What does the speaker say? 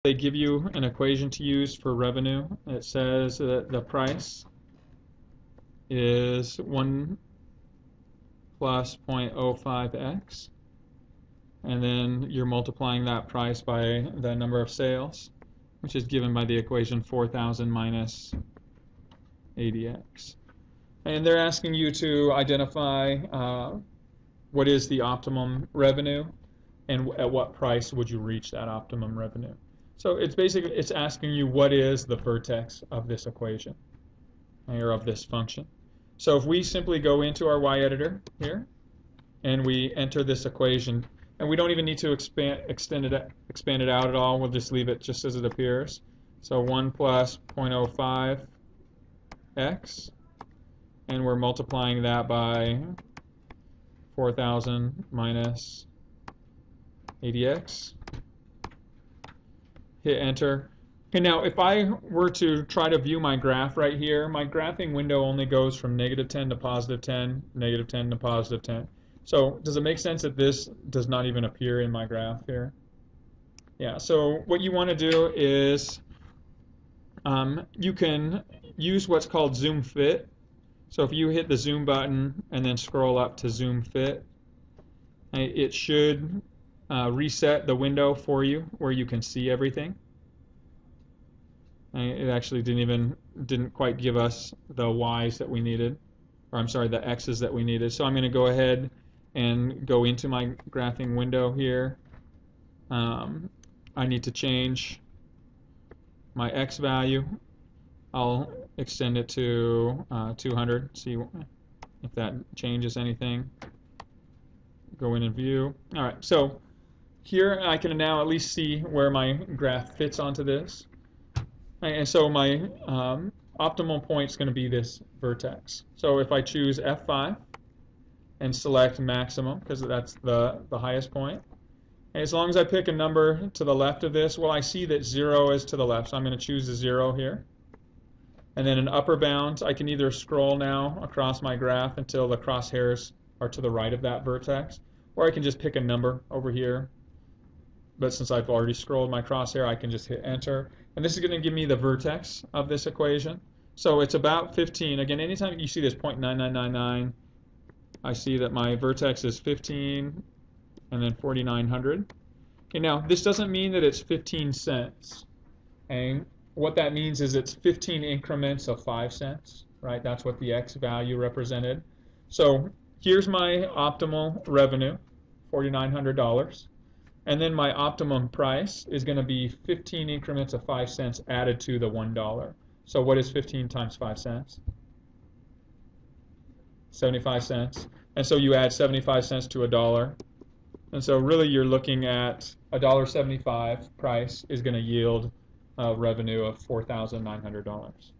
They give you an equation to use for revenue. It says that the price is 1 plus 0.05x, and then you're multiplying that price by the number of sales, which is given by the equation 4,000 minus 80x. And they're asking you to identify what is the optimum revenue and at what price would you reach that optimum revenue. So it's basically, it's asking you what is the vertex of this equation, or of this function. So if we simply go into our y-editor here, and we enter this equation, and we don't even need to expand it out at all, we'll just leave it just as it appears. So 1 plus 0.05x, and we're multiplying that by 4,000 minus 80x. Hit enter. Okay, now if I were to try to view my graph right here, my graphing window only goes from -10 to +10, -10 to +10. So does it make sense that this does not even appear in my graph here? Yeah, so what you want to do is you can use what's called zoom fit. So if you hit the zoom button and then scroll up to zoom fit, it should reset the window for you where you can see everything. It actually didn't quite give us the Y's that we needed, or I'm sorry, the X's that we needed. So I'm going to go ahead and go into my graphing window here. I need to change my X value. I'll extend it to 200, see if that changes anything. Go in and view. All right, so here I can now at least see where my graph fits onto this. And so my optimal point is going to be this vertex. So if I choose F5 and select maximum, because that's the highest point, and as long as I pick a number to the left of this, well, I see that 0 is to the left, so I'm going to choose the 0 here. And then an upper bound, I can either scroll now across my graph until the crosshairs are to the right of that vertex, or I can just pick a number over here. But since I've already scrolled my crosshair, I can just hit enter. And this is going to give me the vertex of this equation. So it's about 15. Again, anytime you see this 0.9999, I see that my vertex is 15 and then 4,900. Okay, now this doesn't mean that it's 15 cents. Okay? What that means is it's 15 increments of 5 cents, right? That's what the X value represented. So here's my optimal revenue, $4,900. And then my optimum price is going to be 15 increments of 5 cents added to the $1. So what is 15 times 5 cents? 75 cents. And so you add 75 cents to $1. And so really you're looking at $1.75 price is going to yield a revenue of $4,900.